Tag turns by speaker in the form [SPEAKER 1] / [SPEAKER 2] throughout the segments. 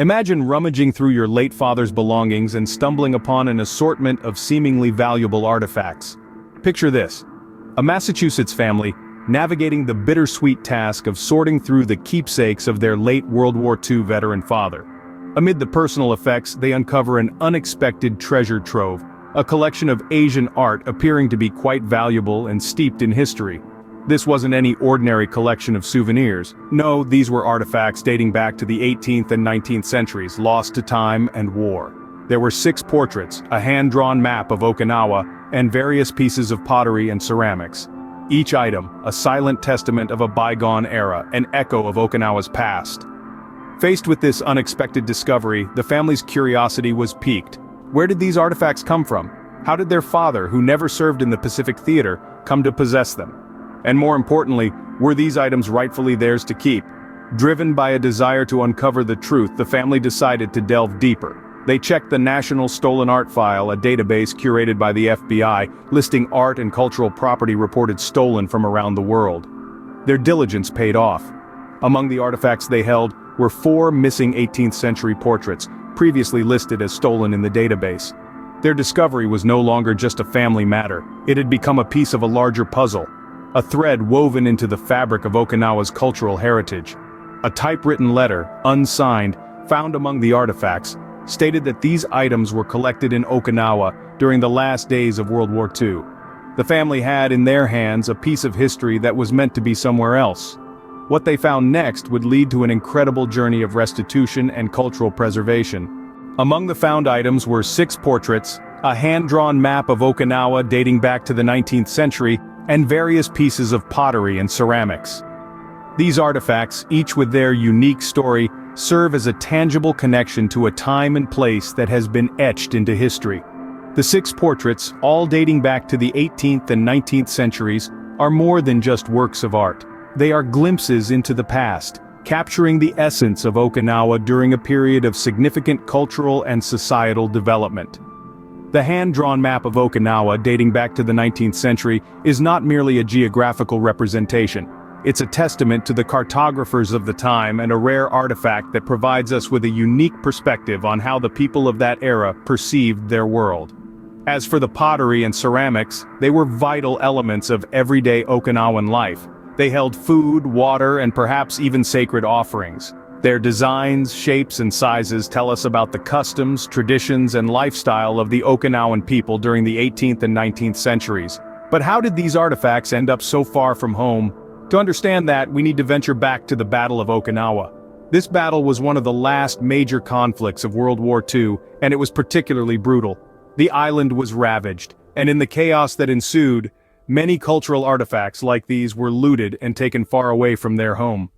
[SPEAKER 1] Imagine rummaging through your late father's belongings and stumbling upon an assortment of seemingly valuable artifacts. Picture this: a Massachusetts family navigating the bittersweet task of sorting through the keepsakes of their late World War II veteran father. Amid the personal effects, they uncover an unexpected treasure trove, a collection of Asian art appearing to be quite valuable and steeped in history. This wasn't any ordinary collection of souvenirs. No, these were artifacts dating back to the 18th and 19th centuries, lost to time and war. There were 6 portraits, a hand-drawn map of Okinawa, and various pieces of pottery and ceramics. Each item, a silent testament of a bygone era, an echo of Okinawa's past. Faced with this unexpected discovery, the family's curiosity was piqued. Where did these artifacts come from? How did their father, who never served in the Pacific Theater, come to possess them? And more importantly, were these items rightfully theirs to keep? Driven by a desire to uncover the truth, the family decided to delve deeper. They checked the National Stolen Art File, a database curated by the FBI, listing art and cultural property reported stolen from around the world. Their diligence paid off. Among the artifacts they held were 4 missing 18th century portraits, previously listed as stolen in the database. Their discovery was no longer just a family matter. It had become a piece of a larger puzzle, a thread woven into the fabric of Okinawa's cultural heritage. A typewritten letter, unsigned, found among the artifacts, stated that these items were collected in Okinawa during the last days of World War II. The family had in their hands a piece of history that was meant to be somewhere else. What they found next would lead to an incredible journey of restitution and cultural preservation. Among the found items were 6 portraits, a hand-drawn map of Okinawa dating back to the 19th century, and various pieces of pottery and ceramics. These artifacts, each with their unique story, serve as a tangible connection to a time and place that has been etched into history. The 6 portraits, all dating back to the 18th and 19th centuries, are more than just works of art. They are glimpses into the past, capturing the essence of Okinawa during a period of significant cultural and societal development. The hand-drawn map of Okinawa dating back to the 19th century is not merely a geographical representation. It's a testament to the cartographers of the time and a rare artifact that provides us with a unique perspective on how the people of that era perceived their world. As for the pottery and ceramics, they were vital elements of everyday Okinawan life. They held food, water, and perhaps even sacred offerings. Their designs, shapes, and sizes tell us about the customs, traditions, and lifestyle of the Okinawan people during the 18th and 19th centuries. But how did these artifacts end up so far from home? To understand that, we need to venture back to the Battle of Okinawa. This battle was one of the last major conflicts of World War II, and it was particularly brutal. The island was ravaged, and in the chaos that ensued, many cultural artifacts like these were looted and taken far away from their home.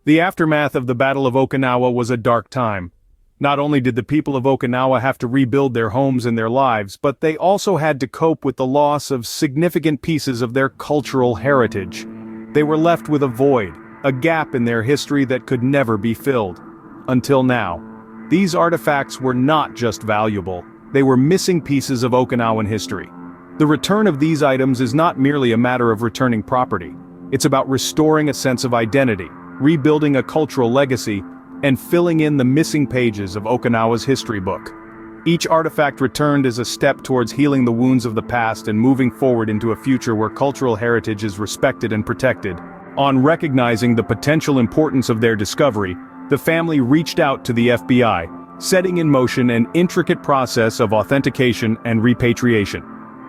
[SPEAKER 1] The aftermath of the Battle of Okinawa was a dark time. Not only did the people of Okinawa have to rebuild their homes and their lives, but they also had to cope with the loss of significant pieces of their cultural heritage. They were left with a void, a gap in their history that could never be filled. Until now. These artifacts were not just valuable, they were missing pieces of Okinawan history. The return of these items is not merely a matter of returning property. It's about restoring a sense of identity, rebuilding a cultural legacy, and filling in the missing pages of Okinawa's history book. Each artifact returned is a step towards healing the wounds of the past and moving forward into a future where cultural heritage is respected and protected. On recognizing the potential importance of their discovery, the family reached out to the FBI, setting in motion an intricate process of authentication and repatriation.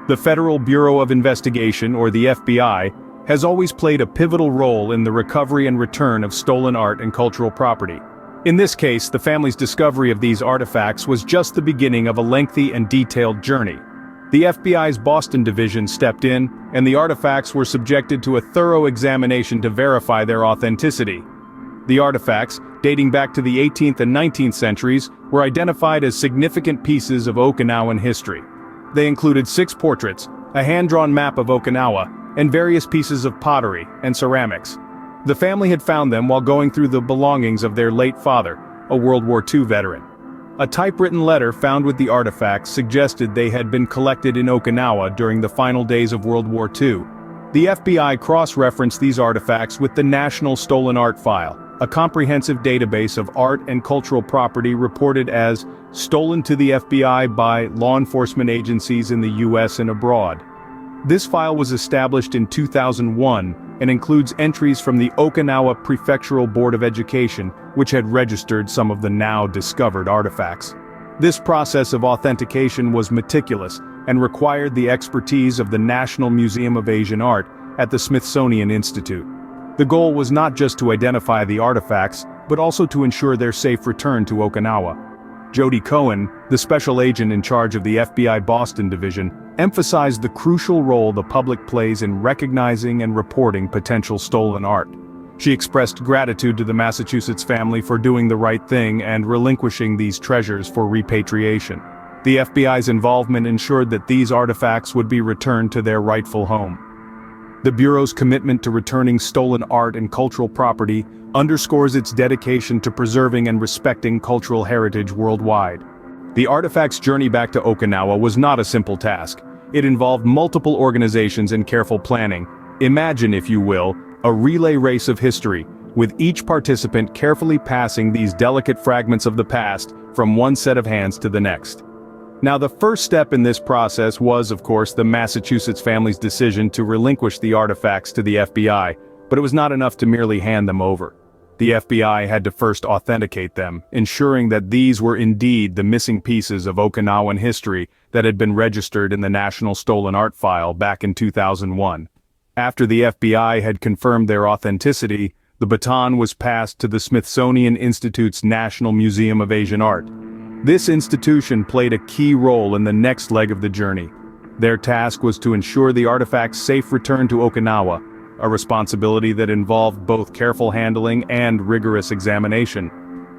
[SPEAKER 1] The Federal Bureau of Investigation, or the FBI, has always played a pivotal role in the recovery and return of stolen art and cultural property. In this case, the family's discovery of these artifacts was just the beginning of a lengthy and detailed journey. The FBI's Boston division stepped in, and the artifacts were subjected to a thorough examination to verify their authenticity. The artifacts, dating back to the 18th and 19th centuries, were identified as significant pieces of Okinawan history. They included 6 portraits, a hand-drawn map of Okinawa, and various pieces of pottery and ceramics. The family had found them while going through the belongings of their late father, a World War II veteran. A typewritten letter found with the artifacts suggested they had been collected in Okinawa during the final days of World War II. The FBI cross-referenced these artifacts with the National Stolen Art File, a comprehensive database of art and cultural property reported as stolen to the FBI by law enforcement agencies in the US and abroad. This file was established in 2001 and includes entries from the Okinawa Prefectural Board of Education, which had registered some of the now discovered artifacts. This process of authentication was meticulous and required the expertise of the National Museum of Asian Art at the Smithsonian Institute. The goal was not just to identify the artifacts, but also to ensure their safe return to Okinawa. Jody Cohen, the special agent in charge of the FBI Boston Division, emphasized the crucial role the public plays in recognizing and reporting potential stolen art. She expressed gratitude to the Massachusetts family for doing the right thing and relinquishing these treasures for repatriation. The FBI's involvement ensured that these artifacts would be returned to their rightful home. The Bureau's commitment to returning stolen art and cultural property underscores its dedication to preserving and respecting cultural heritage worldwide. The artifact's journey back to Okinawa was not a simple task. It involved multiple organizations and careful planning. Imagine, if you will, a relay race of history, with each participant carefully passing these delicate fragments of the past from one set of hands to the next. Now, the first step in this process was, of course, the Massachusetts family's decision to relinquish the artifacts to the FBI, but it was not enough to merely hand them over. The FBI had to first authenticate them, ensuring that these were indeed the missing pieces of Okinawan history that had been registered in the National Stolen Art File back in 2001. After the FBI had confirmed their authenticity, the baton was passed to the Smithsonian Institute's National Museum of Asian Art. This institution played a key role in the next leg of the journey. Their task was to ensure the artifact's safe return to Okinawa, a responsibility that involved both careful handling and rigorous examination.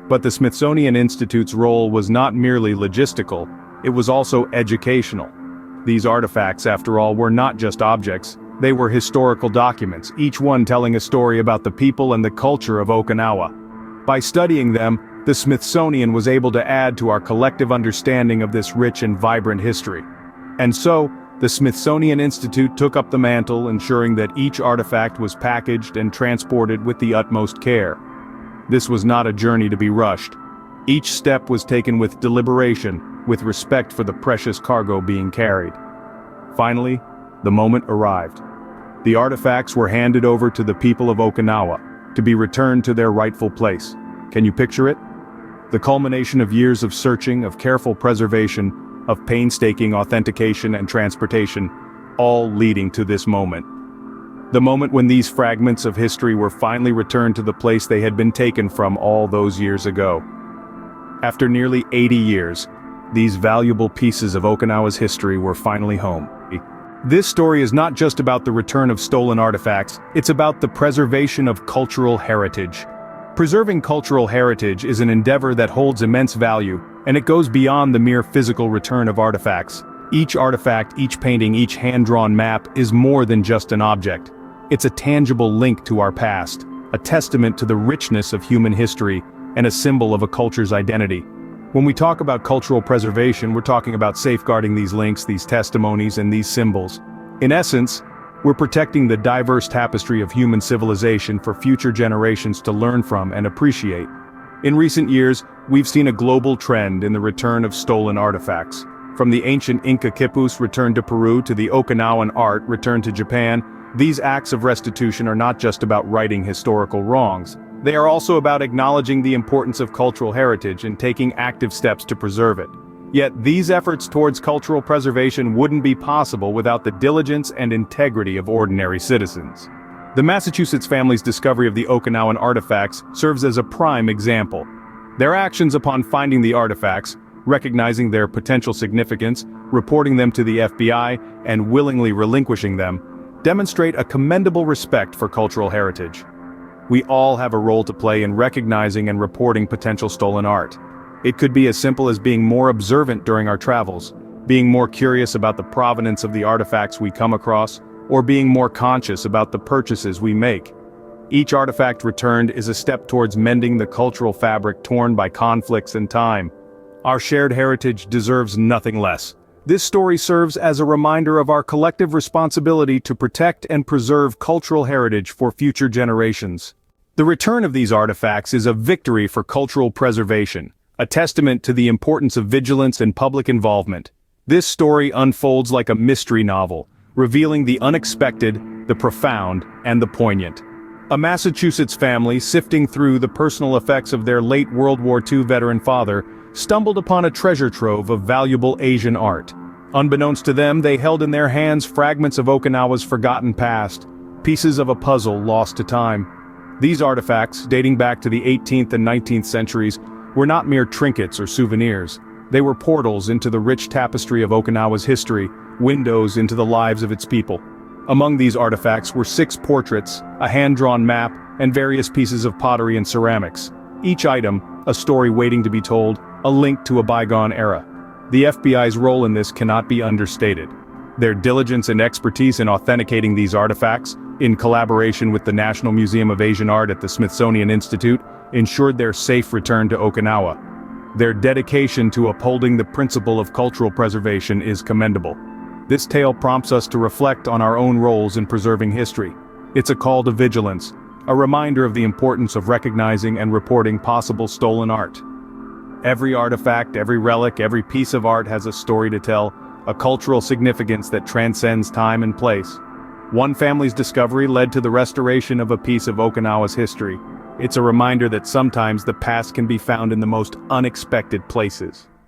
[SPEAKER 1] But the Smithsonian Institute's role was not merely logistical, it was also educational. These artifacts, after all, were not just objects, they were historical documents, each one telling a story about the people and the culture of Okinawa. By studying them, the Smithsonian was able to add to our collective understanding of this rich and vibrant history. And so, the Smithsonian Institute took up the mantle, ensuring that each artifact was packaged and transported with the utmost care. This was not a journey to be rushed. Each step was taken with deliberation, with respect for the precious cargo being carried. Finally, the moment arrived. The artifacts were handed over to the people of Okinawa, to be returned to their rightful place. Can you picture it? The culmination of years of searching, of careful preservation, of painstaking authentication and transportation, all leading to this moment. The moment when these fragments of history were finally returned to the place they had been taken from all those years ago. After nearly 80 years, these valuable pieces of Okinawa's history were finally home. This story is not just about the return of stolen artifacts, it's about the preservation of cultural heritage. Preserving cultural heritage is an endeavor that holds immense value, and it goes beyond the mere physical return of artifacts. Each artifact, each painting, each hand-drawn map is more than just an object. It's a tangible link to our past, a testament to the richness of human history, and a symbol of a culture's identity. When we talk about cultural preservation, we're talking about safeguarding these links, these testimonies, and these symbols. In essence, we're protecting the diverse tapestry of human civilization for future generations to learn from and appreciate. In recent years, we've seen a global trend in the return of stolen artifacts. From the ancient Inca quipus returned to Peru to the Okinawan art returned to Japan, these acts of restitution are not just about righting historical wrongs. They are also about acknowledging the importance of cultural heritage and taking active steps to preserve it. Yet these efforts towards cultural preservation wouldn't be possible without the diligence and integrity of ordinary citizens. The Massachusetts family's discovery of the Okinawan artifacts serves as a prime example. Their actions upon finding the artifacts, recognizing their potential significance, reporting them to the FBI, and willingly relinquishing them, demonstrate a commendable respect for cultural heritage. We all have a role to play in recognizing and reporting potential stolen art. It could be as simple as being more observant during our travels, being more curious about the provenance of the artifacts we come across, or being more conscious about the purchases we make. Each artifact returned is a step towards mending the cultural fabric torn by conflicts and time. Our shared heritage deserves nothing less. This story serves as a reminder of our collective responsibility to protect and preserve cultural heritage for future generations. The return of these artifacts is a victory for cultural preservation, a testament to the importance of vigilance and public involvement. This story unfolds like a mystery novel, revealing the unexpected, the profound, and the poignant. A Massachusetts family sifting through the personal effects of their late World War II veteran father stumbled upon a treasure trove of valuable Asian art. Unbeknownst to them, they held in their hands fragments of Okinawa's forgotten past, pieces of a puzzle lost to time. These artifacts, dating back to the 18th and 19th centuries, were not mere trinkets or souvenirs. They were portals into the rich tapestry of Okinawa's history, windows into the lives of its people. Among these artifacts were 6 portraits, a hand-drawn map, and various pieces of pottery and ceramics. Each item, a story waiting to be told, a link to a bygone era. The FBI's role in this cannot be understated. Their diligence and expertise in authenticating these artifacts, in collaboration with the National Museum of Asian Art at the Smithsonian Institute, ensured their safe return to Okinawa. Their dedication to upholding the principle of cultural preservation is commendable. This tale prompts us to reflect on our own roles in preserving history. It's a call to vigilance, a reminder of the importance of recognizing and reporting possible stolen art. Every artifact, every relic, every piece of art has a story to tell, a cultural significance that transcends time and place. One family's discovery led to the restoration of a piece of Okinawa's history. It's a reminder that sometimes the past can be found in the most unexpected places.